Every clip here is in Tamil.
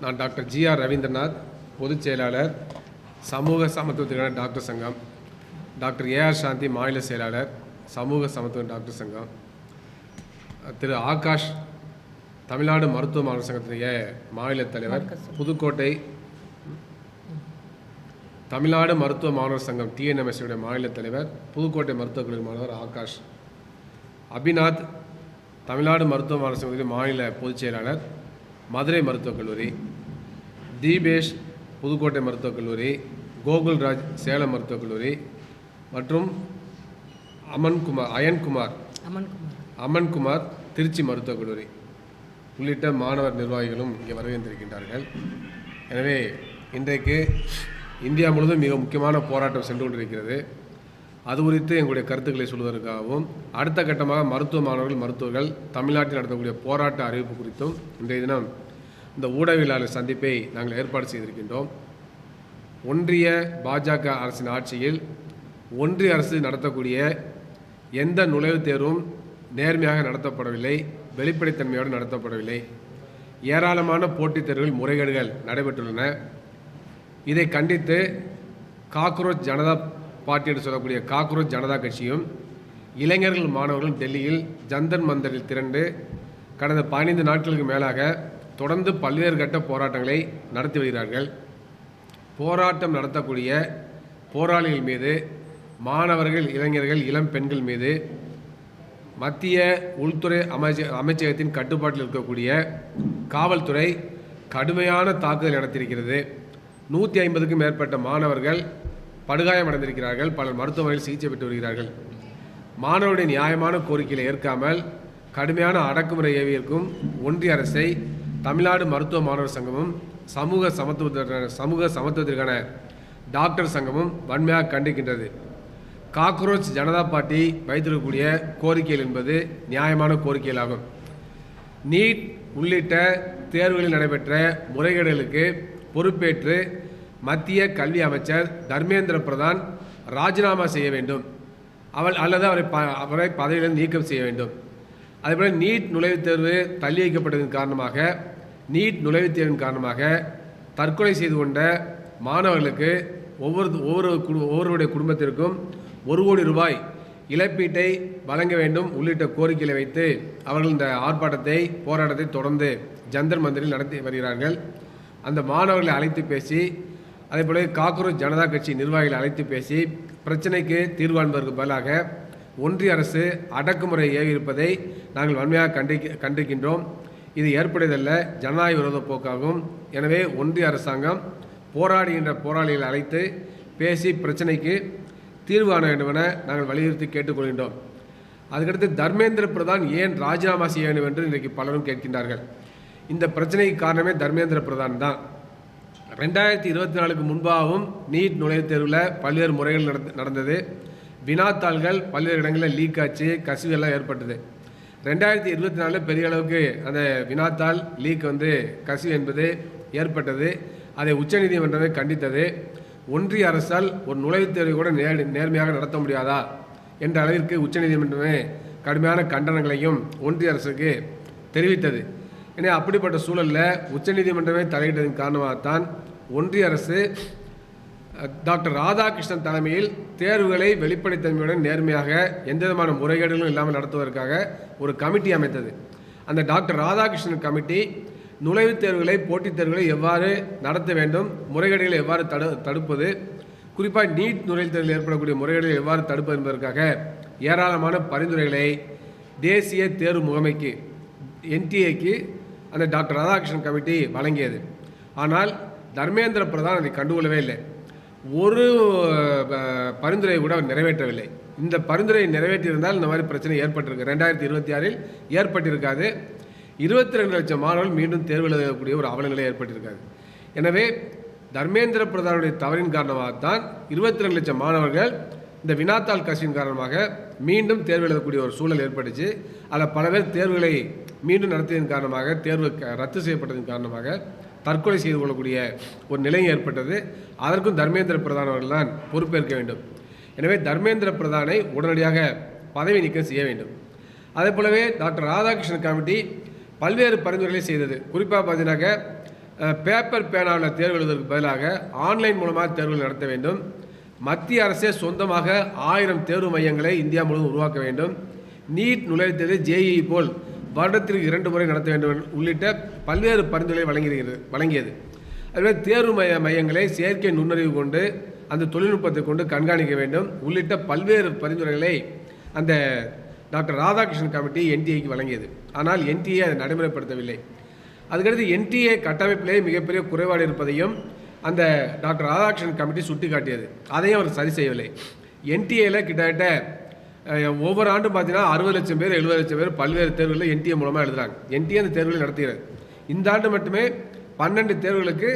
நான் டாக்டர் ஜி.ஆர். ரவீந்திரநாத், பொதுச் செயலாளர், சமூக சமத்துவத்திற்கான டாக்டர் சங்கம். Doctor A R. சாந்தி, மாநில செயலாளர், சமூக சமத்துவ டாக்டர் சங்கம். திரு ஆகாஷ், தமிழ்நாடு மருத்துவ மாணவர் சங்கத்தினுடைய மாநில தலைவர், புதுக்கோட்டை தமிழ்நாடு மருத்துவ மாணவர் சங்கம் TNMSC மாநில தலைவர், புதுக்கோட்டை மருத்துவக் கல்லூரி மாணவர் ஆகாஷ். அபிநாத், தமிழ்நாடு மருத்துவ மாணவர் சங்கத்தின் மாநில பொதுச் செயலாளர், மதுரை மருத்துவக் கல்லூரி. தீபேஷ், புதுக்கோட்டை மருத்துவக் கல்லூரி. கோகுல்ராஜ், சேலம் மருத்துவக் கல்லூரி. மற்றும் அமன்குமார், திருச்சி மருத்துவக் கல்லூரி உள்ளிட்ட மாணவர் நிர்வாகிகளும் இங்கே வருகின்றிருக்கின்றார்கள். எனவே இன்றைக்கு இந்தியா முழுவதும் மிக முக்கியமான போராட்டம் சென்று கொண்டிருக்கிறது. அது குறித்து எங்களுடைய கருத்துக்களை சொல்வதற்காகவும், அடுத்த கட்டமாக மருத்துவ மாணவர்கள், மருத்துவர்கள் தமிழ்நாட்டில் நடத்தக்கூடிய போராட்ட அறிவிப்பு குறித்தும் இன்றைய தினம் இந்த ஊடகவியலாளர் சந்திப்பை நாங்கள் ஏற்பாடு செய்திருக்கின்றோம். ஒன்றிய பாஜக அரசின் ஆட்சியில் ஒன்றிய அரசு நடத்தக்கூடிய எந்த நுழைவுத் தேர்வும் நேர்மையாக நடத்தப்படவில்லை, வெளிப்படைத்தன்மையோடு நடத்தப்படவில்லை. ஏராளமான போட்டித் தேர்வுகள் முறைகேடுகள் நடைபெற்றுள்ளன. இதை கண்டித்து காக்ரோச் ஜனதா பார்ட்டி என்று சொல்லக்கூடிய காக்ரோச் ஜனதா கட்சியும் இளைஞர்கள், மாணவர்களும் டெல்லியில் ஜந்தர் மந்தரில் திரண்டு கடந்த 15 நாட்களுக்கு மேலாக தொடர்ந்து பல்வேறு கட்ட போராட்டங்களை நடத்தி வருகிறார்கள். போராட்டம் நடத்தக்கூடிய போராளிகள் மீது, மாணவர்கள், இளைஞர்கள், இளம் பெண்கள் மீது மத்திய உள்துறை அமைச்சகத்தின் கட்டுப்பாட்டில் இருக்கக்கூடிய காவல்துறை கடுமையான தாக்குதல் நடத்தியிருக்கிறது. 150க்கும் மேற்பட்ட மாணவர்கள் படுகாயமடைந்திருக்கிறார்கள். பலர் மருத்துவமனையில் சிகிச்சை பெற்று வருகிறார்கள். மாணவருடைய நியாயமான கோரிக்கைகளை ஏற்காமல் கடுமையான அடக்குமுறை ஏவியிருக்கும் ஒன்றிய அரசை தமிழ்நாடு மருத்துவ மாணவர் சங்கமும் சமூக சமத்துவத்திற்கான டாக்டர் சங்கமும் வன்மையாக கண்டிக்கின்றது. காக்ரோச் ஜனதா பார்ட்டி வைத்திருக்கக்கூடிய கோரிக்கைகள் என்பது நியாயமான கோரிக்கைகளாகும். நீட் உள்ளிட்ட தேர்வுகளில் நடைபெற்ற முறைகேடுகளுக்கு பொறுப்பேற்று மத்திய கல்வி அமைச்சர் தர்மேந்திர பிரதான் ராஜினாமா செய்ய வேண்டும், அல்லது அவரை பதவியிலிருந்து நீக்கம் செய்ய வேண்டும். அதேபோல் நீட் நுழைவுத் தேர்வு தள்ளி வைக்கப்பட்டதன் காரணமாக, நீட் நுழைவுத் தேர்வின் காரணமாக தற்கொலை செய்து கொண்ட மாணவர்களுக்கு ஒவ்வொருவருடைய குடும்பத்திற்கும் 1 கோடி ரூபாய் இழப்பீட்டை வழங்க வேண்டும் உள்ளிட்ட கோரிக்கைகளை வைத்து அவர்கள் இந்த போராட்டத்தை தொடர்ந்து ஜந்தர் மந்தரில் நடத்தி வருகிறார்கள். அந்த மாணவர்களை அழைத்து பேசி, அதேபோல காக்ரோச் ஜனதா கட்சி நிர்வாகிகளை அழைத்து பேசி பிரச்சனைக்கு தீர்வு காண்பதற்கு பதிலாக ஒன்றிய அரசு அடக்குமுறை ஏவியிருப்பதை நாங்கள் வன்மையாக கண்டிக்கின்றோம். இது ஏற்படுவதல்ல, ஜனநாயக விரோத போக்காகும். எனவே ஒன்றிய அரசாங்கம் போராடுகின்ற போராளிகளை அழைத்து பேசி பிரச்சனைக்கு தீர்வு காண வேண்டும் என நாங்கள் வலியுறுத்தி கேட்டுக்கொள்கின்றோம். அதுக்கடுத்து தர்மேந்திர பிரதான் ஏன் ராஜினாமா செய்ய வேண்டும் என்று இன்றைக்கு பலரும் கேட்கின்றார்கள். இந்த பிரச்சனைக்கு காரணமே தர்மேந்திர பிரதான் தான். 2024க்கு முன்பாகவும் நீட் நுழைவுத் தேர்வில் பல்வேறு முறைகள் நடந்தது. வினாத்தாள்கள் பல்வேறு இடங்களில் லீக் ஆச்சு, கசிவெல்லாம் ஏற்பட்டது. 2024 பெரிய அளவுக்கு அந்த வினாத்தாள் லீக் கசிவு என்பது ஏற்பட்டது. அதை உச்சநீதிமன்றமே கண்டித்தது. ஒன்றிய அரசால் ஒரு நுழைவுத் தேர்வை கூட நேர்மையாக நடத்த முடியாதா என்ற அளவிற்கு உச்சநீதிமன்றமே கடுமையான கண்டனங்களையும் ஒன்றிய அரசுக்கு தெரிவித்தது. எனவே அப்படிப்பட்ட சூழலில் உச்சநீதிமன்றமே தலையிட்டதன் காரணமாகத்தான் ஒன்றிய அரசு டாக்டர் ராதாகிருஷ்ணன் தலைமையில் தேர்வுகளை வெளிப்படைத்தன்மையுடன் நேர்மையாக எந்த விதமான முறைகேடுகளும் இல்லாமல் நடத்துவதற்காக ஒரு கமிட்டி அமைத்தது. அந்த டாக்டர் ராதாகிருஷ்ணன் கமிட்டி நுழைவுத் தேர்வுகளை, போட்டித் தேர்வுகளை எவ்வாறு நடத்த வேண்டும், முறைகேடுகளை எவ்வாறு தடுப்பது, குறிப்பாக நீட் நுழைவுத் தேர்வில் ஏற்படக்கூடிய முறைகேடுகளை எவ்வாறு தடுப்பது என்பதற்காக ஏராளமான பரிந்துரைகளை தேசிய தேர்வு முகமைக்கு NTA அந்த டாக்டர் ராதாகிருஷ்ணன் கமிட்டி வழங்கியது. ஆனால் தர்மேந்திர பிரதான் அதை கண்டுகொள்ளவே இல்லை. ஒரு பரிந்துரை கூட அவர் நிறைவேற்றவில்லை. இந்த பரிந்துரையை நிறைவேற்றியிருந்தால் இந்த மாதிரி பிரச்சனை ஏற்பட்டிருக்கு. 2026 ஏற்பட்டிருக்காது. 22 லட்சம் மாணவர்கள் மீண்டும் தேர்வு எழுதக்கூடிய ஒரு அவலநிலை ஏற்பட்டிருக்காது. எனவே தர்மேந்திர பிரதானுடைய தவறின் காரணமாகத்தான் 22 லட்சம் மாணவர்கள் இந்த வினாத்தாள் கசிவின் காரணமாக மீண்டும் தேர்வு எழுதக்கூடிய ஒரு சூழல் ஏற்பட்டுச்சு. அதில் பல பேர் தேர்வுகளை மீண்டும் நடத்தியதன் காரணமாக, தேர்வு ரத்து செய்யப்பட்டதன் காரணமாக தற்கொலை செய்து கொள்ளக்கூடிய ஒரு நிலை ஏற்பட்டது. அதற்கும் தர்மேந்திர பிரதான் அவர்கள் தான் பொறுப்பேற்க வேண்டும். எனவே தர்மேந்திர பிரதானை உடனடியாக பதவி நீக்கம் செய்ய வேண்டும். அதே போலவே டாக்டர் ராதாகிருஷ்ணன் கமிட்டி பல்வேறு பரிந்துரைகளை செய்தது. குறிப்பாக பார்த்தீங்கன்னாக்க பேப்பர் பேனாவில் தேர்வு எழுதுவதற்கு பதிலாக ஆன்லைன் மூலமாக தேர்வுகள் நடத்த வேண்டும். மத்திய அரசே சொந்தமாக 1000 தேர்வு மையங்களை இந்தியா முழுவதும் உருவாக்க வேண்டும். நீட் நுழைவுத் தேர்வு JEE போல் வருடத்திற்கு 2 முறை நடத்த வேண்டும் உள்ளிட்ட பல்வேறு பரிந்துரைகளை வழங்கியது. அதுவே தேர்வு மையங்களை செயற்கை நுண்ணறிவு கொண்டு அந்த தொழில்நுட்பத்தை கொண்டு கண்காணிக்க வேண்டும் உள்ளிட்ட பல்வேறு பரிந்துரைகளை அந்த டாக்டர் ராதாகிருஷ்ணன் கமிட்டி NTA வழங்கியது. ஆனால் NTA அதை நடைமுறைப்படுத்தவில்லை. அதுக்கடுத்து NTA கட்டமைப்பிலே மிகப்பெரிய குறைபாடு இருப்பதையும் அந்த டாக்டர் ராதாகிருஷ்ணன் கமிட்டி சுட்டி காட்டியது. அதையும் அவர் சரி செய்யவில்லை. NTA கிட்டத்தட்ட ஒவ்வொரு ஆண்டும் பார்த்தீங்கன்னா 60 லட்சம் பேர் 70 லட்சம் பேர் பல்வேறு தேர்வுகளை NTA மூலமாக எழுதுகிறாங்க. NTA அந்த தேர்வுகளை நடத்துகிறது. இந்த ஆண்டு மட்டுமே 12 தேர்வுகளுக்கு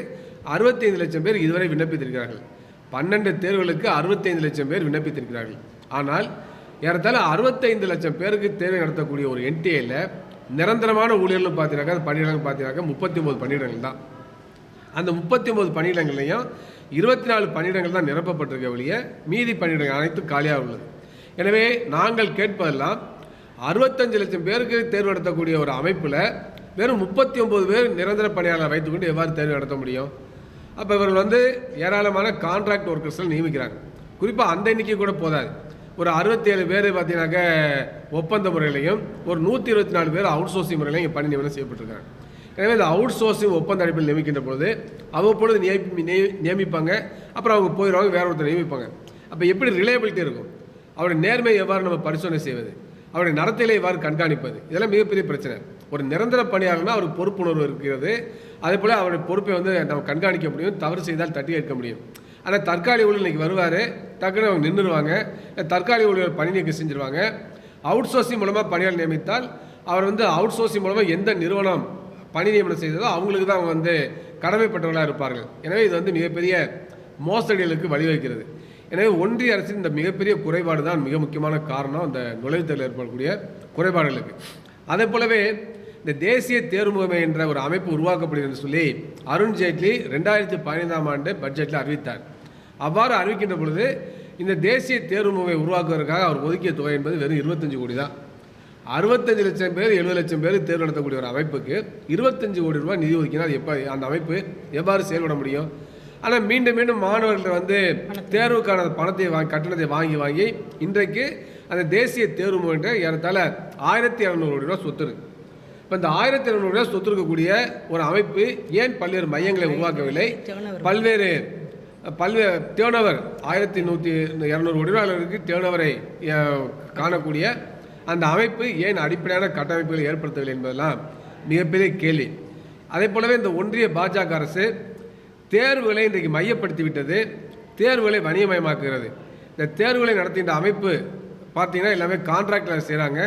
65 லட்சம் பேர் இதுவரை விண்ணப்பித்திருக்கிறார்கள். 12 தேர்வுகளுக்கு 65 லட்சம் பேர் விண்ணப்பித்திருக்கிறார்கள். ஆனால் ஏறத்தாழ 65 லட்சம் பேருக்கு தேர்வு நடத்தக்கூடிய ஒரு NTA நிரந்தரமான ஊழியர்கள் பார்த்தீங்கன்னாக்கா பணியிடங்கள் பார்த்தீங்கன்னாக்கா 39 பணியிடங்கள் தான். அந்த 39 பணியிடங்கள்லையும் 24 பணியிடங்கள் தான் நிரப்பப்பட்டிருக்க ஒழிய மீதி பணியிடங்கள் அனைத்தும் காலியாக உள்ளது. எனவே நாங்கள் கேட்பதெல்லாம் 65 லட்சம் பேருக்கு தேர்வு நடத்தக்கூடிய ஒரு அமைப்பில் வெறும் 39 பேர் நிரந்தர பணியாளர் வைத்துக்கொண்டு எவ்வாறு தேர்வு நடத்த முடியும்? அப்போ இவர்கள் ஏராளமான கான்ட்ராக்ட் ஒர்க்கர்ஸில் நியமிக்கிறாங்க. குறிப்பாக அந்த எண்ணிக்கை கூட போதாது. ஒரு 67 பேர் பார்த்தீங்கன்னாக்க ஒப்பந்த முறையிலையும் ஒரு 124 பேர் அவுட் சோர்சிங் முறையிலையும் இங்கே பணி நியமனம் செய்யப்பட்டிருக்காங்க. எனவே இந்த அவுட் சோர்சிங் ஒப்பந்த அடிப்பில் நியமிக்கின்ற பொழுது அவ்வப்பொழுது நியமிப்பாங்க, அப்புறம் அவங்க போயிடுவாங்க, வேற ஒருத்தர் நியமிப்பாங்க. அப்போ எப்படி ரிலையபிலிட்டி இருக்கும்? அவருடைய நேர்மை எவ்வாறு நம்ம பரிசோதனை செய்வது? அவருடைய நடத்தையில எவ்வாறு கண்காணிப்பது? இதெல்லாம் மிகப்பெரிய பிரச்சனை. ஒரு நிரந்தர பணியாளர்னா அவருக்கு பொறுப்புணர்வு இருக்கிறது. அதே போல் அவருடைய பொறுப்பை நம்ம கண்காணிக்க முடியும், தவறு செய்தால் தட்டி கேட்க முடியும். ஆனால் தற்காலிக ஊழியர் இன்றைக்கி வருவார், டக்குன்னு அவங்க நின்றுடுவாங்க, தற்காலிக ஊழியர் பணி நீக்கம் செஞ்சுருவாங்க. அவுட் சோர்சிங் மூலமாக பணியாளர் நியமித்தால் அவர் அவுட் சோர்சிங் மூலமாக எந்த நிறுவனம் பணி நியமனம் செய்ததோ அவங்களுக்கு தான் அவங்க கடமைப்பட்டவர்களாக இருப்பார்கள். எனவே இது மிகப்பெரிய மோசடிகளுக்கு வழிவகுக்கிறது. எனவே ஒன்றிய அரசின் இந்த மிகப்பெரிய குறைபாடு தான் மிக முக்கியமான காரணம் அந்த நுழைவுத் தேர்வில் ஏற்படக்கூடிய குறைபாடுகளுக்கு. அதே போலவே இந்த தேசிய தேர்வு முகமை என்ற ஒரு அமைப்பு உருவாக்கப்படுகிறது என்று சொல்லி அருண்ஜேட்லி 2015ஆம் ஆண்டு பட்ஜெட்டில் அறிவித்தார். அவ்வாறு அறிவிக்கின்ற பொழுது இந்த தேசிய தேர்வு முகமை உருவாக்குவதற்காக அவர் ஒதுக்கிய தொகை என்பது வெறும் 25 கோடி தான். 65 லட்சம் பேர் 70 லட்சம் பேர் தேர்வு நடத்தக்கூடிய ஒரு அமைப்புக்கு 25 கோடி ரூபாய் நிதி ஒதுக்கினால் எப்போ அந்த அமைப்பு எவ்வாறு செயல்பட முடியும்? ஆனால் மீண்டும் மீண்டும் மாணவர்கள் தேர்வுக்கான கட்டணத்தை வாங்கி இன்றைக்கு அந்த தேசிய தேர்வு முகமை ஏறத்தாழ 1200 கோடி ரூபாய் சொத்து இருக்கு. இப்போ இந்த 1200 ரூபாய் சொத்து இருக்கக்கூடிய ஒரு அமைப்பு ஏன் பல்வேறு மையங்களை உருவாக்கவில்லை? பல்வேறு டேர்னோவர் 1200 கோடி ரூபாய்க்கு டேர்னோவரை காணக்கூடிய அந்த அமைப்பு ஏன் அடிப்படையான கட்டமைப்புகளை ஏற்படுத்தவில்லை என்பதெல்லாம் மிகப்பெரிய கேள்வி. அதே போலவே இந்த ஒன்றிய பாஜக அரசு தேர்வுகளை இன்றைக்கு மையப்படுத்தி விட்டது, தேர்வுகளை வணிகமயமாக்குகிறது. இந்த தேர்வுகளை நடத்துகின்ற அமைப்பு பார்த்தீங்கன்னா எல்லாமே கான்ட்ராக்டில் செய்கிறாங்க.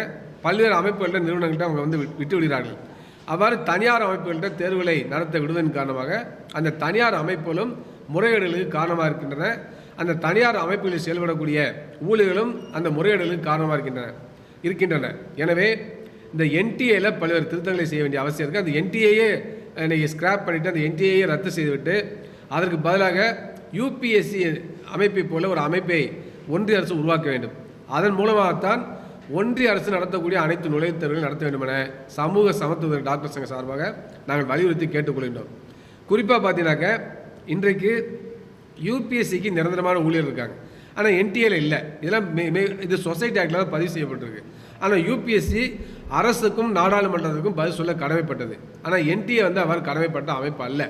பல்வேறு அமைப்புகள்கிட்ட நிறுவனங்கள்ட்ட அவங்க விட்டு விடுகிறார்கள். அவ்வாறு தனியார் அமைப்புகள்கிட்ட தேர்வுகளை நடத்த விடுவதன் காரணமாக அந்த தனியார் அமைப்புகளும் முறைகேடுகளுக்கு காரணமாக இருக்கின்றன. அந்த தனியார் அமைப்புகளில் செயல்படக்கூடிய ஊழியர்களும் அந்த முறைகேடுகளுக்கு காரணமாக இருக்கின்றன. எனவே இந்த NTA பல்வேறு திருத்தங்களை செய்ய வேண்டிய அவசியம் இருக்குது. அந்த NTA இன்றைக்கி ஸ்கிராப் பண்ணிவிட்டு அந்த NTA ரத்து செய்துவிட்டு அதற்கு பதிலாக UPSC அமைப்பை போல ஒரு அமைப்பை ஒன்றிய அரசு உருவாக்க வேண்டும். அதன் மூலமாகத்தான் ஒன்றிய அரசு நடத்தக்கூடிய அனைத்து நுழைவுத் தேர்வுகளையும் நடத்த வேண்டும் என சமூக சமத்துவ டாக்டர் சங்க சார்பாக நாங்கள் வலியுறுத்தி கேட்டுக்கொள்கின்றோம். குறிப்பாக பார்த்தீங்கன்னாக்க இன்றைக்கு UPSCக்கு நிரந்தரமான ஊழியர் இருக்காங்க, ஆனால் NTA இல்லை. இதெல்லாம் இது சொசைட்டி ஆக்டில் தான் பதிவு செய்யப்பட்டிருக்கு. ஆனால் UPSC அரசுக்கும் நாடாளுமன்றத்துக்கும் பதில் சொல்ல கடமைப்பட்டது. ஆனால் NTA அவர் கடமைப்பட்ட அமைப்பு அல்ல.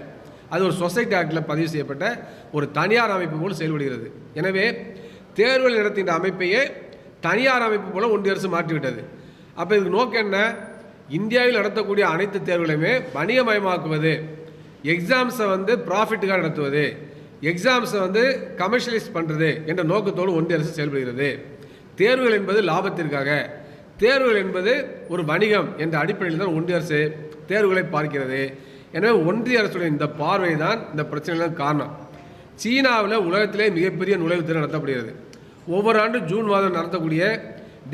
அது ஒரு சொசைட்டி ஆக்டில் பதிவு செய்யப்பட்ட ஒரு தனியார் அமைப்பு போல் செயல்படுகிறது. எனவே தேர்வுகள் நடத்துகின்ற அமைப்பையே தனியார் அமைப்பு போல ஒன்றிய அரசு மாற்றிவிட்டது. அப்போ இதுக்கு நோக்கம் என்ன? இந்தியாவில் நடத்தக்கூடிய அனைத்து தேர்வுகளையுமே வணிகமயமாக்குவது, எக்ஸாம்ஸை ப்ராஃபிட்டுக்காக நடத்துவது, எக்ஸாம்ஸை கமர்ஷியலைஸ் பண்ணுறது என்ற நோக்கத்தோடு ஒன்றிய அரசு செயல்படுகிறது. தேர்வுகள் என்பது லாபத்திற்காக, தேர்வுகள் என்பது ஒரு வணிகம் என்ற அடிப்படையில் தான் ஒன்றிய அரசு தேர்வுகளை பார்க்கிறது. எனவே ஒன்றிய அரசுடைய இந்த பார்வை தான் இந்த பிரச்சனைகளுக்கு காரணம். சீனாவில் உலகத்திலே மிகப்பெரிய நுழைவுத் தேர்வு நடத்தப்படுகிறது. ஒவ்வொரு ஆண்டும் ஜூன் மாதம் நடத்தக்கூடிய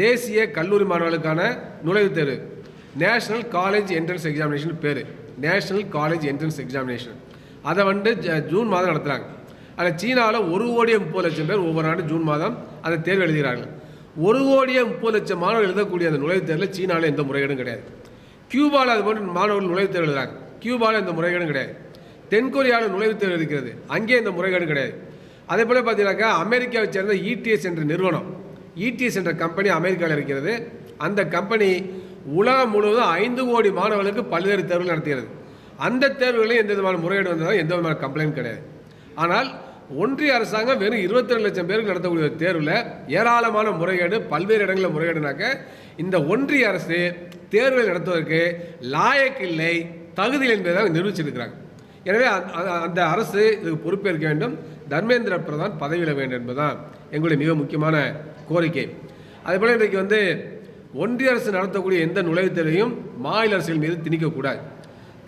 தேசிய கல்லூரி மாணவர்களுக்கான நுழைவுத் தேர்வு நேஷனல் காலேஜ் என்ட்ரன்ஸ் எக்ஸாமினேஷன் பேர், நேஷனல் காலேஜ் என்ட்ரன்ஸ் எக்ஸாமினேஷன். அதை ஜூன் மாதம் நடத்துகிறாங்க. அதில் சீனாவில் 1,30,00,000 பேர் ஒவ்வொரு ஆண்டு ஜூன் மாதம் அந்த தேர்வு எழுதுகிறார்கள். 1,30,00,000 மாணவர்கள் எழுதக்கூடிய அந்த நுழைவுத் தேர்வில் சீனாவில் எந்த முறைகேடும் கிடையாது. கியூபாவில் அது போன்ற மாணவர்கள் நுழைவுத் தேர்வு எழுதுகிறாங்க. கியூபாவில் எந்த முறைகேடும் கிடையாது. தென்கொரியாவில் நுழைவுத் தேர்வு இருக்கிறது, அங்கே இந்த முறைகேடு கிடையாது. அதே போல் பார்த்தீங்கன்னாக்கா அமெரிக்காவை சேர்ந்த இடிஎஸ் என்ற நிறுவனம், இடிஎஸ் என்ற கம்பெனி அமெரிக்காவில் இருக்கிறது. அந்த கம்பெனி உலகம் முழுவதும் 5 கோடி மாணவர்களுக்கு பல்வேறு தேர்வுகள் நடத்துகிறது. அந்த தேர்வுகளில் எந்த விதமான முறைகேடு வந்தாலும் எந்த விதமான கம்ப்ளைண்ட் கிடையாது. ஆனால் ஒன்றிய அரசாங்கம் வெறும் 22 லட்சம் பேருக்கு நடத்தக்கூடிய தேர்வில் ஏராளமான முறைகேடு, பல்வேறு இடங்களில் முறைகேடுனாக்க இந்த ஒன்றிய அரசு தேர்வை நடத்துவதற்கு லாயக்கில்லை, தகுதி என்பதை நிரூபிச்சிருக்கிறாங்க. எனவே அந்த அரசு இதுக்கு பொறுப்பேற்க வேண்டும், தர்மேந்திர பிரதான் பதவியில் வேண்டும் என்பதுதான் எங்களுடைய மிக முக்கியமான கோரிக்கை. அதேபோல் இன்றைக்கு ஒன்றிய அரசு நடத்தக்கூடிய எந்த நுழைவுத் தேர்வையும் மாநில அரசுகள் மீது திணிக்கக்கூடாது.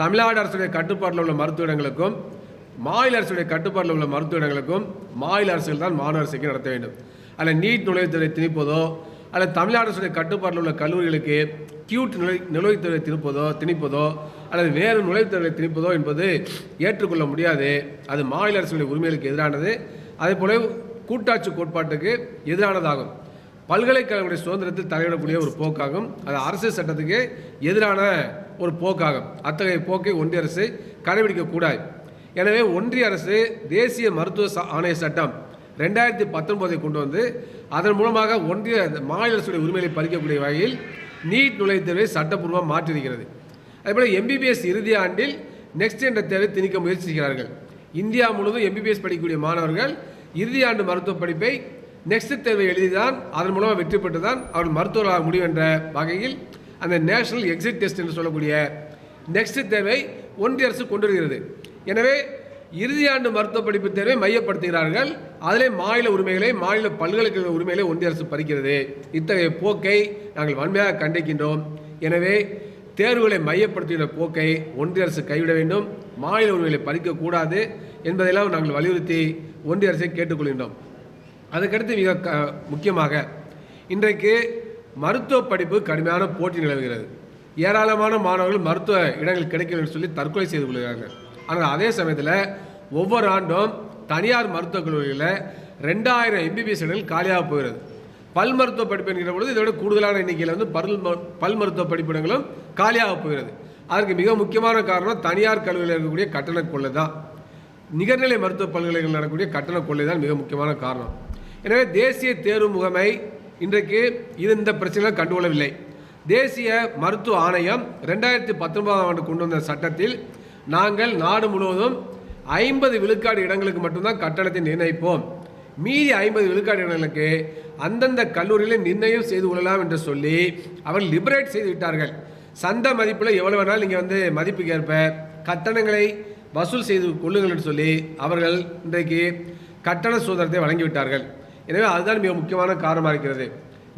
தமிழ்நாடு அரசுடைய கட்டுப்பாட்டில் உள்ள மருத்துவ இடங்களுக்கும் மாநில அரசுடைய கட்டுப்பாட்டில் உள்ள மருத்துவ இடங்களுக்கும் மாநில அரசுகள் தான் மாநில அரசுக்கு நடத்த வேண்டும். அதில் நீட் நுழைவுத் தேர்வை திணிப்பதோ அல்லது தமிழ்நாடு அரசுடைய கட்டுப்பாட்டில் உள்ள கல்லூரிகளுக்கு கியூட் நுழைவுத் தேர்வை திணிப்பதோ அல்லது வேறு நுழைவுத் தேர்வை திணிப்பதோ என்பது ஏற்றுக்கொள்ள முடியாது. அது மாநில அரசுடைய உரிமைகளுக்கு எதிரானது, அதே போல கூட்டாட்சி கோட்பாட்டுக்கு எதிரானதாகும். பல்கலைக்கழகங்களுடைய சுதந்திரத்தில் தலையிடக்கூடிய ஒரு போக்காகும், அது அரசு சட்டத்துக்கு எதிரான ஒரு போக்காகும். அத்தகைய போக்கை ஒன்றிய அரசு கடைபிடிக்கக்கூடாது. எனவே ஒன்றிய அரசு தேசிய மருத்துவ ஆணைய சட்டம் 2019 கொண்டு வந்து அதன் மூலமாக மாநில அரசுடைய உரிமைகளை பறிக்கக்கூடிய வகையில் நீட் நுழைவுத் தேர்வை சட்டப்பூர்வமாக மாற்றியிருக்கிறது. அதேபோல் எம்பிபிஎஸ் இறுதி ஆண்டில் நெக்ஸ்ட் என்ற தேர்வை திணிக்க முயற்சி செய்கிறார்கள். இந்தியா முழுவதும் எம்பிபிஎஸ் படிக்கக்கூடிய மாணவர்கள் இறுதி ஆண்டு மருத்துவ படிப்பை நெக்ஸ்ட் தேர்வை எழுதிதான் அதன் மூலமாக வெற்றி பெற்று தான் அவர்கள் மருத்துவராக முடியும் என்ற வகையில் அந்த நேஷனல் எக்ஸிட் டெஸ்ட் என்று சொல்லக்கூடிய நெக்ஸ்ட் தேர்வை ஒன்றிய அரசு கொண்டு வருகிறது. எனவே இறுதியாண்டு மருத்துவ படிப்பு தேர்வை மையப்படுத்துகிறார்கள். அதிலே மாநில உரிமைகளை, மாநில பல்கலைக்கழக உரிமைகளை ஒன்றிய அரசு பறிக்கிறது. இத்தகைய போக்கை நாங்கள் வன்மையாக கண்டிக்கின்றோம். எனவே தேர்வுகளை மையப்படுத்துகிற போக்கை ஒன்றிய அரசு கைவிட வேண்டும், மாநில உரிமைகளை பறிக்கக்கூடாது என்பதையெல்லாம் நாங்கள் வலியுறுத்தி ஒன்றிய அரசை கேட்டுக்கொள்கின்றோம். அதுக்கடுத்து மிக முக்கியமாக இன்றைக்கு மருத்துவ படிப்பு கடுமையான போட்டி நிலவுகிறது. ஏராளமான மாணவர்கள் மருத்துவ இடங்கள் கிடைக்கவில்லை என்று சொல்லி தற்கொலை செய்து கொள்கிறார்கள். ஆனால் அதே சமயத்தில் ஒவ்வொரு ஆண்டும் தனியார் மருத்துவக் கல்லூரிகளில் 2000 எம்பிபிஎஸ் இடங்கள் காலியாக போகிறது. பல் மருத்துவ படிப்பு என்கிற பொழுது இதோட கூடுதலான எண்ணிக்கையில் பல் மருத்துவ படிப்பிடங்களும் காலியாக போகிறது. அதற்கு மிக முக்கியமான காரணம் தனியார் கல்லூரியில் இருக்கக்கூடிய கட்டண கொள்ளை தான். நிகர்நிலை மருத்துவ பல்கலைக்கழகங்கள் நடக்கக்கூடிய கட்டண கொள்ளை தான் மிக முக்கியமான காரணம். எனவே தேசிய தேர்வு முகமை இன்றைக்கு இந்த பிரச்சனை கண்டுகொள்ளவில்லை. தேசிய மருத்துவ ஆணையம் 2019ஆம் ஆண்டு கொண்டு வந்த சட்டத்தில் நாங்கள் நாடு முழுவதும் 50 விழுக்காடு இடங்களுக்கு மட்டும்தான் கட்டணத்தை நிர்ணயிப்போம், மீதி 50 விழுக்காடு இடங்களுக்கு அந்தந்த கல்லூரிகளை நிர்ணயம் செய்து கொள்ளலாம் என்று சொல்லி அவர்கள் லிபரேட் செய்து விட்டார்கள். சந்தை மதிப்பில் எவ்வளவு வேணாலும் நீங்கள் மதிப்புக்கு ஏற்ப கட்டணங்களை வசூல் செய்து கொள்ளுங்கள் என்று சொல்லி அவர்கள் இன்றைக்கு கட்டண சுதந்திரத்தை வழங்கிவிட்டார்கள். எனவே அதுதான் மிக முக்கியமான காரணமாக இருக்கிறது.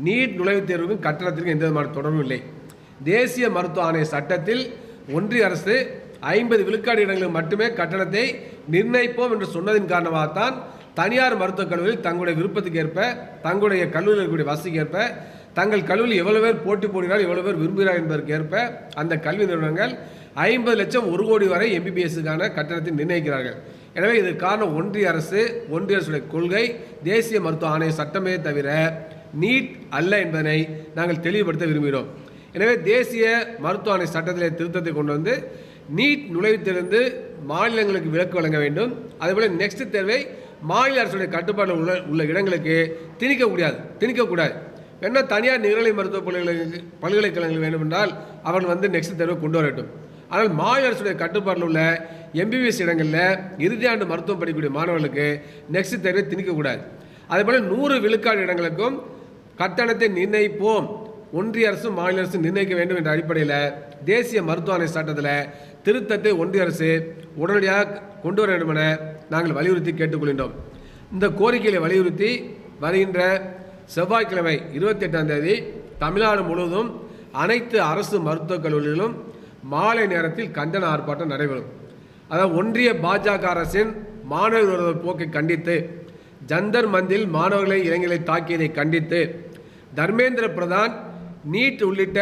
நீட் நுழைவுத் தேர்வுக்கும் கட்டணத்திற்கும் எந்த விதமான தொடர்பும் இல்லை. தேசிய மருத்துவ ஆணைய சட்டத்தில் ஒன்றிய அரசு 50 விழுக்காடு இடங்களுக்கு மட்டுமே கட்டணத்தை நிர்ணயிப்போம் என்று சொன்னதின் காரணமாகத்தான் தனியார் மருத்துவக் கல்லூரியில் தங்களுடைய விருப்பத்துக்கு ஏற்ப, தங்களுடைய கல்லூரியில் இருக்கக்கூடிய வசதிக்கு ஏற்ப, தங்கள் கல்லூரியில் எவ்வளவு பேர் போட்டி போடுகிறார், எவ்வளவு பேர் விரும்புகிறார் என்பதற்கு ஏற்ப அந்த கல்வி நிறுவனங்கள் 50 லட்சம் 1 கோடி வரை எம்பிபிஎஸ்க்கான கட்டணத்தை நிர்ணயிக்கிறார்கள். எனவே இது காரணம் ஒன்றிய அரசுடைய கொள்கை தேசிய மருத்துவ ஆணைய சட்டமே தவிர நீட் அல்ல என்பதனை நாங்கள் தெளிவுபடுத்த விரும்புகிறோம். எனவே தேசிய மருத்துவ ஆணைய சட்டத்திலே திருத்தத்தை கொண்டு வந்து நீட் நுழைவுத்திலிருந்து மாநிலங்களுக்கு விலக்கு வழங்க வேண்டும். அதேபோல் நெக்ஸ்ட் தேர்வை மாநில அரசுடைய கட்டுப்பாட்டில் உள்ள இடங்களுக்கு திணிக்கக்கூடாது. வேணா தனியார் நிகழ்நிலை மருத்துவ பல்கலைக்கழகங்கள் வேண்டும் என்றால் அவர்கள் நெக்ஸ்ட் தேர்வை கொண்டு வரட்டும். ஆனால் மாநில அரசுடைய கட்டுப்பாட்டில் உள்ள எம்பிபிஎஸ் இடங்களில் இறுதியாண்டு மருத்துவம் படிக்கக்கூடிய மாணவர்களுக்கு நெக்ஸ்ட் தேர்வை திணிக்கக்கூடாது. அதேபோல் 100 விழுக்காடு இடங்களுக்கும் கட்டணத்தை நிர்ணயிப்போம், ஒன்றிய அரசு மாநில அரசு நிர்ணயிக்க வேண்டும் என்ற அடிப்படையில் தேசிய மருத்துவ ஆணைய சட்டத்தில் திருத்தத்தை ஒன்றிய அரசு உடனடியாக கொண்டு வர வேண்டும் என நாங்கள் வலியுறுத்தி கேட்டுக்கொள்கின்றோம். இந்த கோரிக்கையை வலியுறுத்தி வருகின்ற செவ்வாய்க்கிழமை 28ஆம் தேதி தமிழ்நாடு முழுவதும் அனைத்து அரசு மருத்துவக் கல்லூரிகளிலும் மாலை நேரத்தில் கண்டன ஆர்ப்பாட்டம் நடைபெறும். அதாவது ஒன்றிய பாஜக அரசின் மாணவர் விரோத போக்கை கண்டித்து, ஜந்தர் மந்தில் மாணவர்களை இளைஞர்களை தாக்கியதை கண்டித்து, தர்மேந்திர பிரதான் நீட் உள்ளிட்ட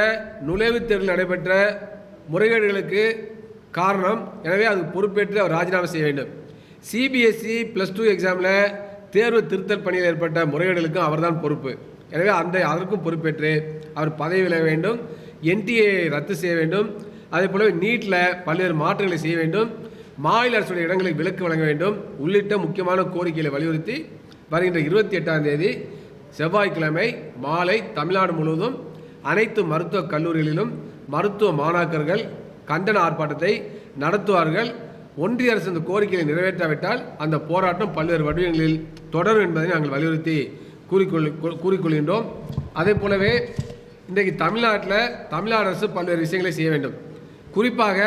நுழைவுத் தேர்வில் நடைபெற்ற முறைகேடுகளுக்கு காரணம், எனவே அது பொறுப்பேற்று அவர் ராஜினாமா செய்ய வேண்டும். சிபிஎஸ்இ +2 எக்ஸாமில் தேர்வு திருத்தல் பணியில் ஏற்பட்ட முறைகேடுகளுக்கும் அவர்தான் பொறுப்பு. எனவே அதற்கும் பொறுப்பேற்று அவர் பதவி விலக வேண்டும், என்டிஏ ரத்து செய்ய வேண்டும். அதே போல நீட்டில் பல்வேறு மாற்றங்களை செய்ய வேண்டும். மாநில அரசுடைய இடங்களுக்கு விலக்கு வழங்க வேண்டும் உள்ளிட்ட முக்கியமான கோரிக்கைகளை வலியுறுத்தி வருகின்ற 28ஆம் தேதி செவ்வாய்க்கிழமை மாலை தமிழ்நாடு முழுவதும் அனைத்து மருத்துவக் கல்லூரிகளிலும் மருத்துவ மாணாக்கர்கள் கண்டன ஆர்ப்பாட்டத்தை நடத்துவார்கள். ஒன்றிய அரசு இந்த கோரிக்கையை நிறைவேற்றாவிட்டால் அந்த போராட்டம் பல்வேறு வடிவங்களில் தொடரும் என்பதை நாங்கள் வலியுறுத்தி கூறிக்கொள்கின்றோம். அதே போலவே இன்றைக்கு தமிழ்நாடு அரசு பல்வேறு விஷயங்களை செய்ய வேண்டும். குறிப்பாக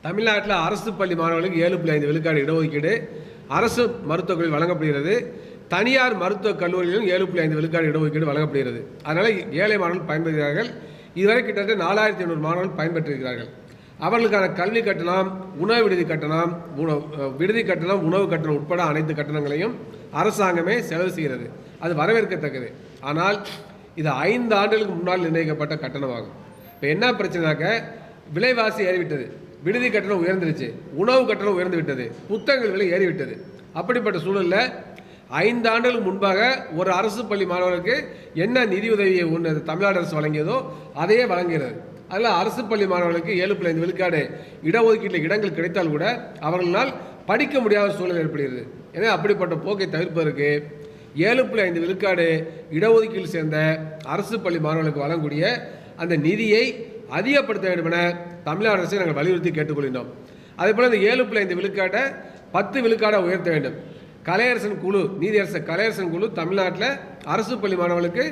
தமிழ்நாட்டில் அரசு பள்ளி மாணவர்களுக்கு 7.5 விழுக்காடு இடஒதுக்கீடு அரசு மருத்துவக் கல்லூரி வழங்கப்படுகிறது. தனியார் மருத்துவக் கல்லூரியிலும் 7.5 விழுக்காடு இடஒதுக்கீடு வழங்கப்படுகிறது. அதனால் ஏழை மாணவர்கள் பயன்பெறுகிறார்கள். இதுவரை கிட்டத்தட்ட 4500 மாணவர்கள் பயன்பெற்றிருக்கிறார்கள். அவர்களுக்கான கல்வி கட்டணம், உணவு விடுதி கட்டணம், உணவு கட்டணம் உட்பட அனைத்து கட்டணங்களையும் அரசாங்கமே செலவு செய்கிறது. அது வரவேற்கத்தக்கது. ஆனால் இது 5 ஆண்டுகளுக்கு முன்னால் நிர்ணயிக்கப்பட்ட கட்டணமாகும். இப்போ என்ன பிரச்சனைனாக்க விலைவாசி ஏறிவிட்டது, விடுதி கட்டணம் உயர்ந்துருச்சு, உணவு கட்டணம் உயர்ந்து விட்டது, புத்தகங்கள் விலை ஏறிவிட்டது. அப்படிப்பட்ட சூழலில் 5 ஆண்டுகளுக்கு முன்பாக ஒரு அரசு பள்ளி மாணவர்களுக்கு என்ன நிதியுதவியை தமிழ்நாடு அரசு வழங்கியதோ அதையே வழங்குகிறது. அதில் அரசு பள்ளி மாணவர்களுக்கு 7.5 விழுக்காடு இடஒதுக்கீட்டில் இடங்கள் கிடைத்தால் கூட அவர்களால் படிக்க முடியாத சூழல் ஏற்படுகிறது. எனவே அப்படிப்பட்ட போக்கை தவிர்ப்பதற்கு 7.5 விழுக்காடு இடஒதுக்கீடு சேர்ந்த அரசு பள்ளி மாணவர்களுக்கு வழங்கக்கூடிய அந்த நிதியை அதிகப்படுத்த வேண்டும் என தமிழ்நாடு அரசை நாங்கள் வலியுறுத்தி கேட்டுக்கொள்கின்றோம். அதேபோல் இந்த 7.5 விழுக்காட்டை 10 விழுக்காடாக உயர்த்த வேண்டும். கலையரசன் குழு, நீதியரசர் கலையரசன் குழு தமிழ்நாட்டில் அரசு பள்ளி மாணவர்களுக்கு